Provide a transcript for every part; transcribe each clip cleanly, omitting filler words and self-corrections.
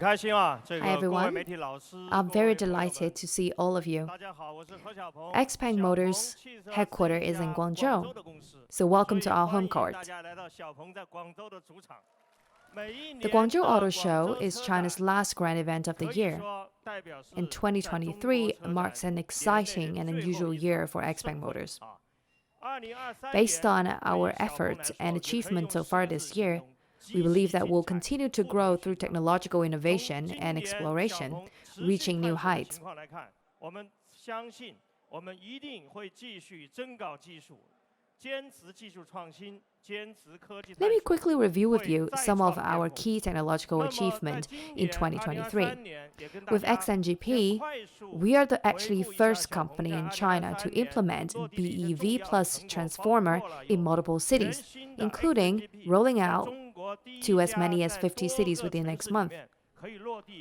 Hi everyone, I'm very delighted to see all of you. XPENG Motors' headquarters is in Guangzhou, so welcome to our home court. The Guangzhou Auto Show is China's last grand event of the year. In 2023 marks an exciting and unusual year for XPENG Motors. Based on our efforts and achievements so far this year, we believe that we'll continue to grow through technological innovation and exploration, reaching new heights. Let me quickly review with you some of our key technological achievements in 2023. With XNGP, we are the actually first company in China to implement BEV plus transformer in multiple cities, including rolling out to as many as 50 cities within next month.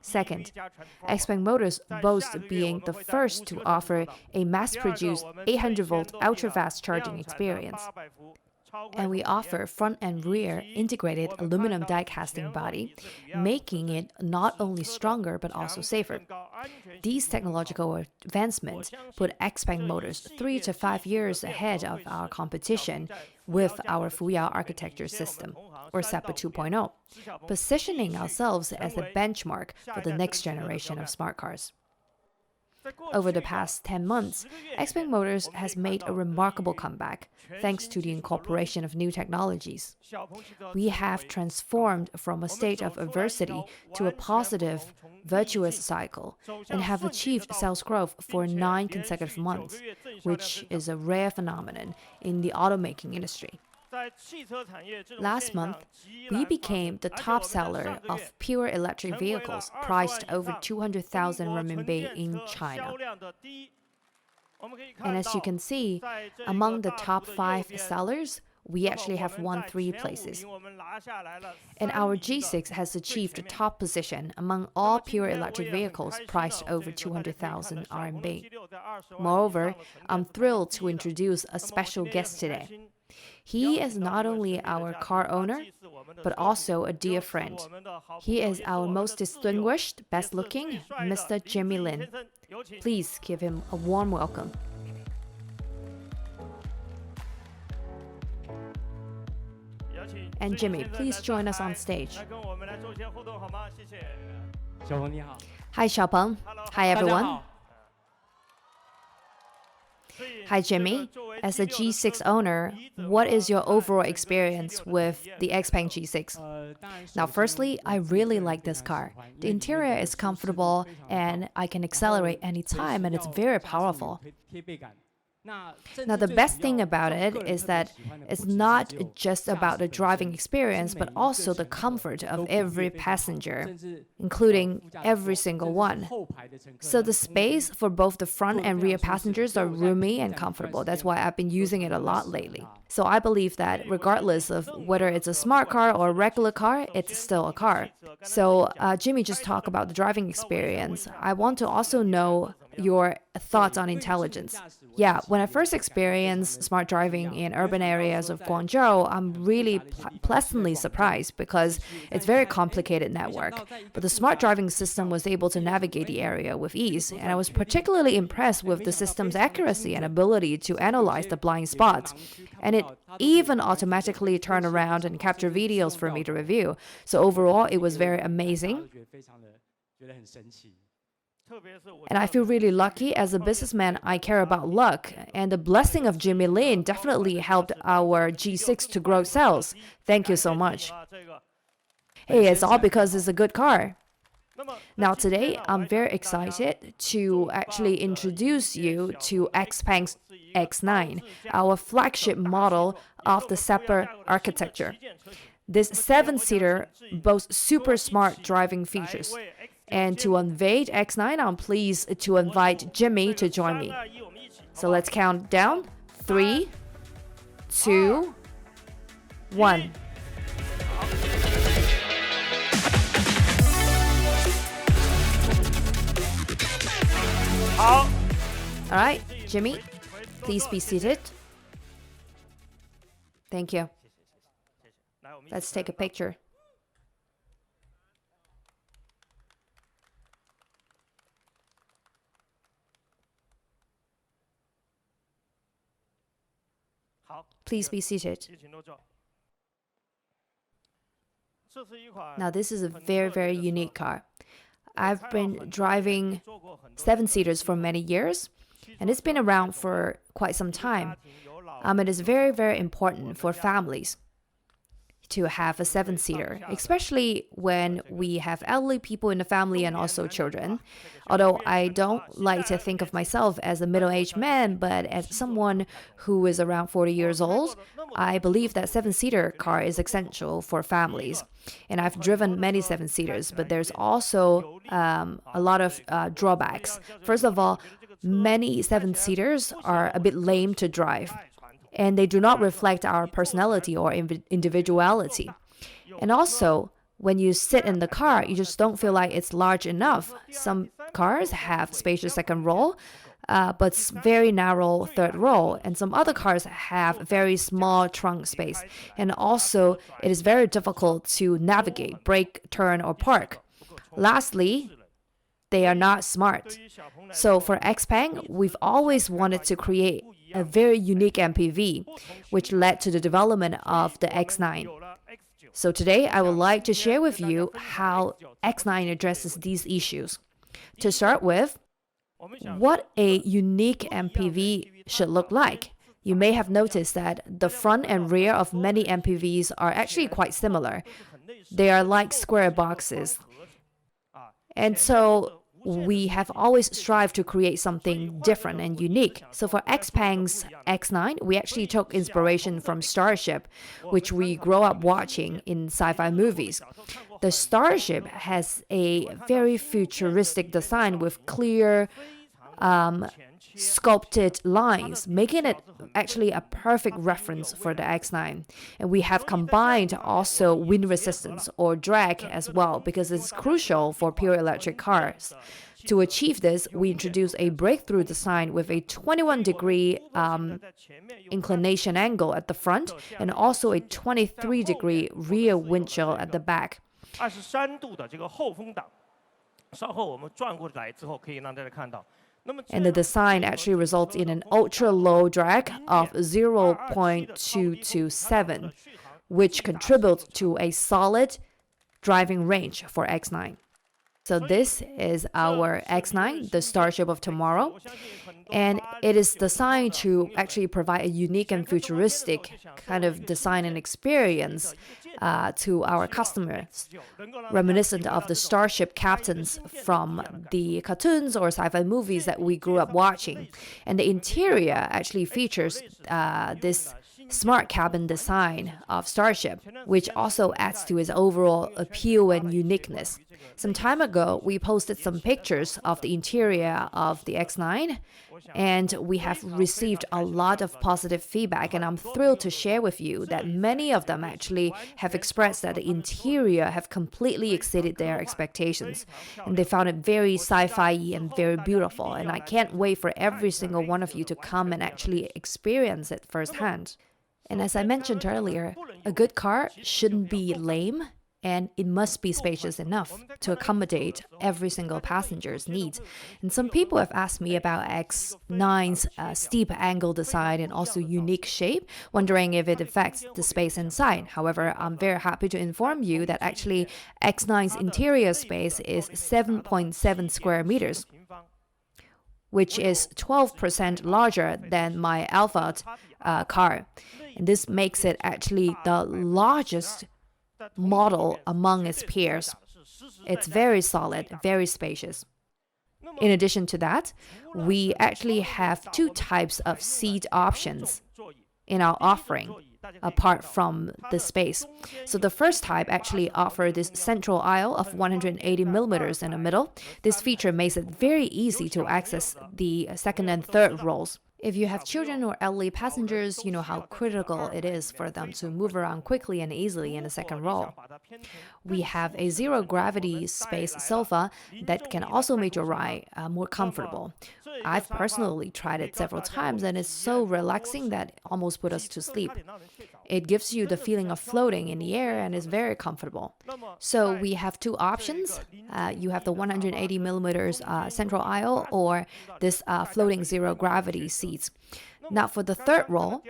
Second, XPENG Motors boasts being the first to offer a mass-produced 800-volt ultra-fast charging experience. And we offer front and rear integrated aluminum die casting body, making it not only stronger but also safer. These technological advancements put XPENG Motors 3 to 5 years ahead of our competition with our Fuyao architecture system, or SEPA 2.0, positioning ourselves as a benchmark for the next generation of smart cars. Over the past 10 months, XPENG Motors has made a remarkable comeback thanks to the incorporation of new technologies. We have transformed from a state of adversity to a positive, virtuous cycle and have achieved sales growth for 9 consecutive months, which is a rare phenomenon in the automaking industry. Last month, we became the top seller of pure electric vehicles priced over 200,000 RMB in China. And as you can see, among the top 5 sellers, we actually have won 3 places. And our G6 has achieved a top position among all pure electric vehicles priced over 200,000 RMB. Moreover, I'm thrilled to introduce a special guest today. He is not only our car owner, but also a dear friend. He is our most distinguished, best-looking, Mr. Jimmy Lin. Please give him a warm welcome. And Jimmy, please join us on stage. Hi, Xiaopeng. Hi, everyone. Hi, Jimmy. As a G6 owner, what is your overall experience with the XPENG G6? Now, firstly, I really like this car. The interior is comfortable and I can accelerate anytime, and it's very powerful. Now, the best thing about it is that it's not just about the driving experience, but also the comfort of every passenger, including every single one. So the space for both the front and rear passengers are roomy and comfortable. That's why I've been using it a lot lately. So I believe that regardless of whether it's a smart car or a regular car, it's still a car. So Jimmy just talked about the driving experience. I want to also know your thoughts on intelligence. Yeah, when I first experienced smart driving in urban areas of Guangzhou, I'm really pleasantly surprised because it's a very complicated network. But the smart driving system was able to navigate the area with ease, and I was particularly impressed with the system's accuracy and ability to analyze the blind spots. And it even automatically turned around and captured videos for me to review. So overall, it was very amazing. And I feel really lucky. As a businessman, I care about luck. And the blessing of Jimmy Lin definitely helped our G6 to grow sales. Thank you so much. Hey, it's all because it's a good car. Now today, I'm very excited to actually introduce you to XPENG's X9, our flagship model of the SEPA architecture. This 7-seater boasts super smart driving features. And to unveil X9, I'm pleased to invite Jimmy to join me. So let's count down. 3, 2, 1. All right, Jimmy, please be seated. Thank you. Let's take a picture. Please be seated. Now, this is a very, very unique car. I've been driving 7-seaters for many years, and it's been around for quite some time. It is very, very important for families to have a 7-seater, especially when we have elderly people in the family and also children. Although I don't like to think of myself as a middle-aged man, but as someone who is around 40 years old, I believe that 7-seater car is essential for families. And I've driven many 7-seaters, but there's also a lot of drawbacks. First of all, many 7-seaters are a bit lame to drive, and they do not reflect our personality or individuality. And also, when you sit in the car, you just don't feel like it's large enough. Some cars have spacious second row, but very narrow third row, and some other cars have very small trunk space. And also, it is very difficult to navigate, brake, turn, or park. Lastly, they are not smart. So for XPENG, we've always wanted to create a very unique MPV, which led to the development of the X9. So today, I would like to share with you how X9 addresses these issues. To start with, what a unique MPV should look like. You may have noticed that the front and rear of many MPVs are actually quite similar. They are like square boxes. And so we have always strived to create something different and unique. So for XPENG's X9, we actually took inspiration from Starship, which we grew up watching in sci-fi movies. The Starship has a very futuristic design with clear, sculpted lines, making it actually a perfect reference for the X9. And we have combined also wind resistance or drag as well, because it's crucial for pure electric cars. To achieve this, we introduced a breakthrough design with a 21-degree inclination angle at the front and also a 23-degree rear windshield at the back. And the design actually results in an ultra-low drag of 0.227, which contributes to a solid driving range for X9. So this is our X9, the Starship of tomorrow, and it is designed to actually provide a unique and futuristic kind of design and experience to our customers, reminiscent of the Starship captains from the cartoons or sci-fi movies that we grew up watching. And the interior actually features this smart cabin design of Starship, which also adds to its overall appeal and uniqueness. Some time ago, we posted some pictures of the interior of the X9, and we have received a lot of positive feedback, and I'm thrilled to share with you that many of them actually have expressed that the interior have completely exceeded their expectations, and they found it very sci-fi and very beautiful, and I can't wait for every single one of you to come and actually experience it firsthand. And as I mentioned earlier, a good car shouldn't be lame, and it must be spacious enough to accommodate every single passenger's needs. And some people have asked me about X9's steep angle design and also unique shape, wondering if it affects the space inside. However, I'm very happy to inform you that actually X9's interior space is 7.7 square meters, which is 12% larger than my Alpha car. And this makes it actually the largest model among its peers. It's very solid, very spacious. In addition to that, we actually have two types of seat options in our offering, apart from the space. So the first type actually offers this central aisle of 180 millimeters in the middle. This feature makes it very easy to access the second and third rows. If you have children or elderly passengers, you know how critical it is for them to move around quickly and easily in the second row. We have a zero-gravity space sofa that can also make your ride more comfortable. I've personally tried it several times, and it's so relaxing that it almost put us to sleep. It gives you the feeling of floating in the air and is very comfortable. So we have two options. You have the 180 millimeters central aisle or this floating zero-gravity seat seats. Now, for the third row,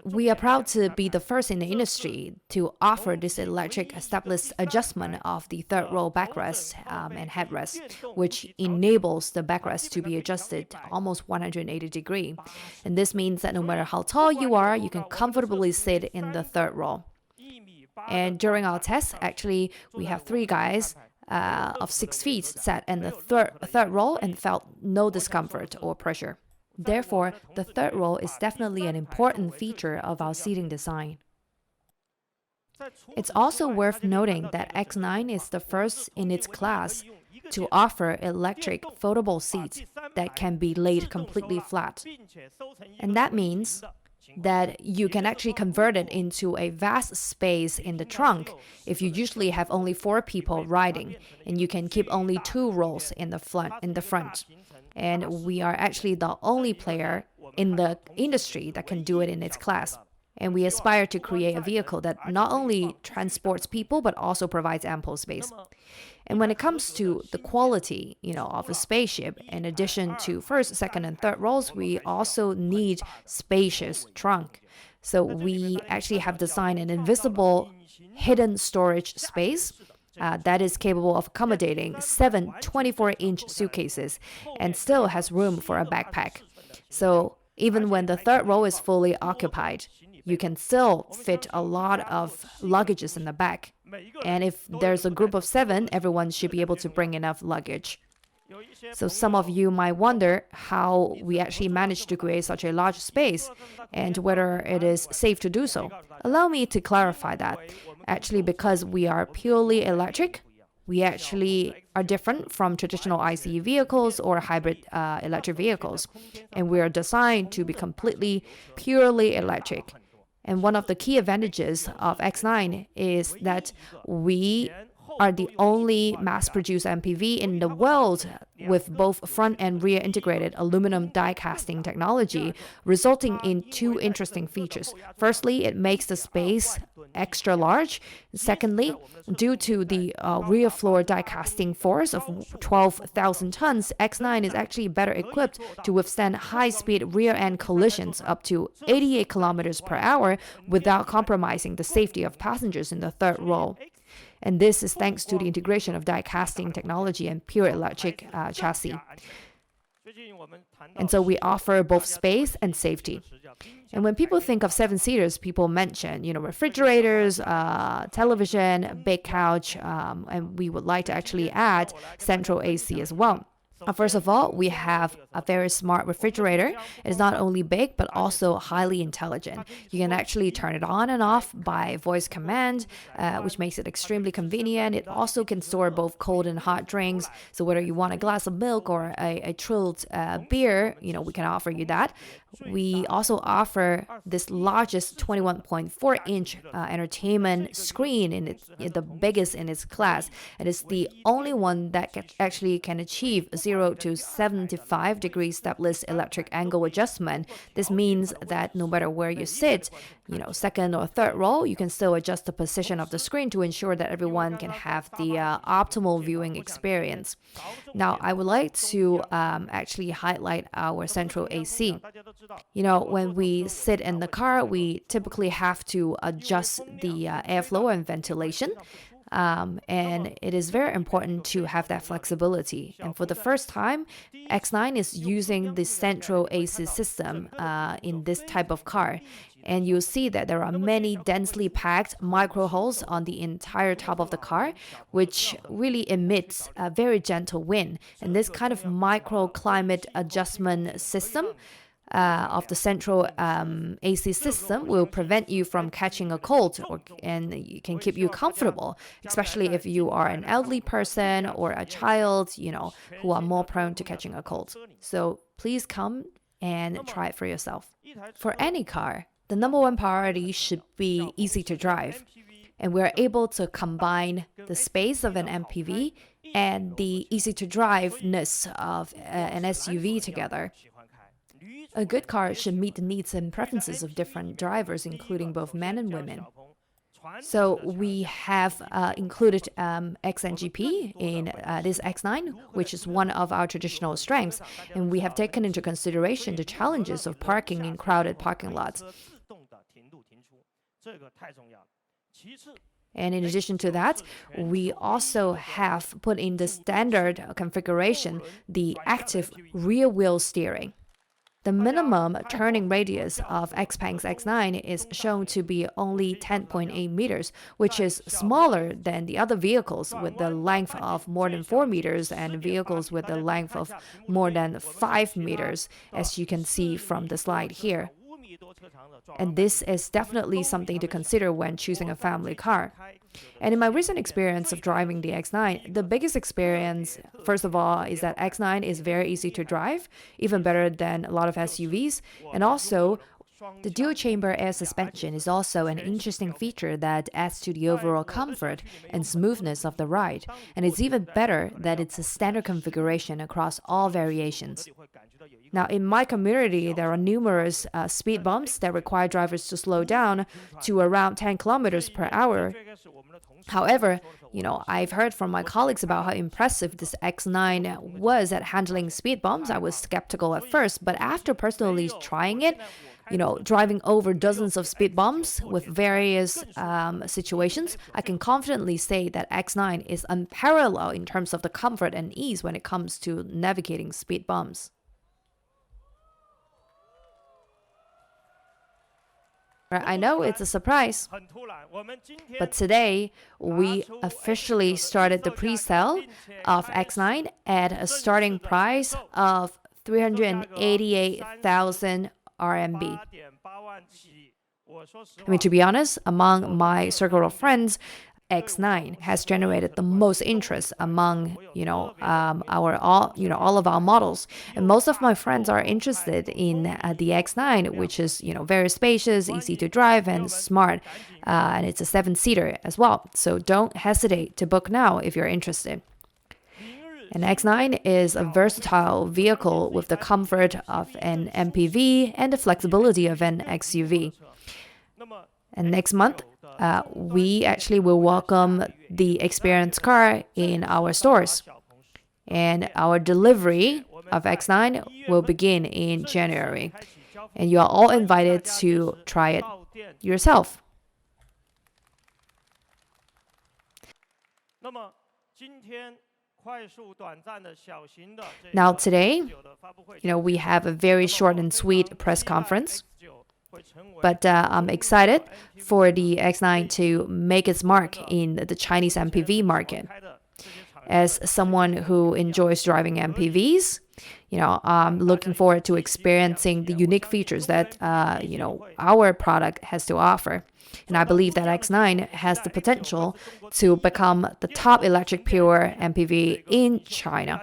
we are proud to be the first in the industry to offer this electric stepless adjustment of the third row backrest and headrest, which enables the backrest to be adjusted almost 180 degrees. And this means that no matter how tall you are, you can comfortably sit in the third row. And during our test, actually, we have 3 guys of 6 feet sat in the third row and felt no discomfort or pressure. Therefore, the third row is definitely an important feature of our seating design. It's also worth noting that X9 is the first in its class to offer electric foldable seats that can be laid completely flat. And that means that you can actually convert it into a vast space in the trunk if you usually have only 4 people riding, and you can keep only 2 rows in the front. And we are actually the only player in the industry that can do it in its class. And we aspire to create a vehicle that not only transports people, but also provides ample space. And when it comes to the quality, of a spaceship, in addition to first, second, and third rows, we also need spacious trunk. So we actually have designed an invisible hidden storage space that is capable of accommodating 7 24-inch suitcases and still has room for a backpack. So even when the third row is fully occupied, you can still fit a lot of luggages in the back. And if there's a group of 7, everyone should be able to bring enough luggage. So some of you might wonder how we actually managed to create such a large space and whether it is safe to do so. Allow me to clarify that. Actually, because we are purely electric, we actually are different from traditional ICE vehicles or hybrid electric vehicles. And we are designed to be completely, purely electric. And one of the key advantages of X9 is that we are the only mass-produced MPV in the world with both front and rear integrated aluminum die casting technology, resulting in 2 interesting features. Firstly, it makes the space extra large. Secondly, due to the rear floor die casting force of 12,000 tons, X9 is actually better equipped to withstand high-speed rear-end collisions up to 88 kilometers per hour without compromising the safety of passengers in the third row. And this is thanks to the integration of die casting technology and pure electric chassis. And so we offer both space and safety. And when people think of 7-seaters, people mention, refrigerators, television, big couch, and we would like to actually add central AC as well. First of all, we have a very smart refrigerator. It is not only big, but also highly intelligent. You can actually turn it on and off by voice command, which makes it extremely convenient. It also can store both cold and hot drinks. So whether you want a glass of milk or a chilled beer, we can offer you that. We also offer this largest 21.4-inch entertainment screen, the biggest in its class. It is the only one that actually can achieve 0 to 75 degrees stepless electric angle adjustment. This means that no matter where you sit, second or third row, you can still adjust the position of the screen to ensure that everyone can have the optimal viewing experience. Now, I would like to actually highlight our central AC. When we sit in the car, we typically have to adjust the airflow and ventilation. And it is very important to have that flexibility. And for the first time, X9 is using the central AC system in this type of car. And you'll see that there are many densely packed micro holes on the entire top of the car, which really emits a very gentle wind. And this kind of microclimate adjustment system of the central AC system will prevent you from catching a cold and it can keep you comfortable, especially if you are an elderly person or a child, who are more prone to catching a cold. So please come and try it for yourself. For any car, the number one priority should be easy to drive. And we're able to combine the space of an MPV and the easy to driveness of an SUV together. A good car should meet the needs and preferences of different drivers, including both men and women. So we have included XNGP in this X9, which is one of our traditional strengths, and we have taken into consideration the challenges of parking in crowded parking lots. And in addition to that, we also have put in the standard configuration the active rear wheel steering. The minimum turning radius of XPENG's X9 is shown to be only 10.8 meters, which is smaller than the other vehicles with the length of more than 4 meters and vehicles with the length of more than 5 meters, as you can see from the slide here. And this is definitely something to consider when choosing a family car. And in my recent experience of driving the X9, the biggest experience, first of all, is that X9 is very easy to drive, even better than a lot of SUVs. And also, the dual-chamber air suspension is also an interesting feature that adds to the overall comfort and smoothness of the ride. And it's even better that it's a standard configuration across all variations. Now, in my community, there are numerous speed bumps that require drivers to slow down to around 10 kilometers per hour. However, I've heard from my colleagues about how impressive this X9 was at handling speed bumps. I was skeptical at first, but after personally trying it, driving over dozens of speed bumps with various situations, I can confidently say that X9 is unparalleled in terms of the comfort and ease when it comes to navigating speed bumps. I know it's a surprise, but today we officially started the pre-sale of X9 at a starting price of 388,000 RMB. To be honest, among my circle of friends, X9 has generated the most interest among all of our models, and most of my friends are interested in the X9, which is very spacious, easy to drive, and smart, and it's a 7-seater as well. So don't hesitate to book now if you're interested. An X9 is a versatile vehicle with the comfort of an MPV and the flexibility of an XUV. And next month, we actually will welcome the experience car in our stores. And our delivery of X9 will begin in January. And you are all invited to try it yourself. Now today, we have a very short and sweet press conference. But I'm excited for the X9 to make its mark in the Chinese MPV market. As someone who enjoys driving MPVs, I'm looking forward to experiencing the unique features that, our product has to offer. And I believe that X9 has the potential to become the top electric pure MPV in China.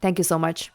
Thank you so much.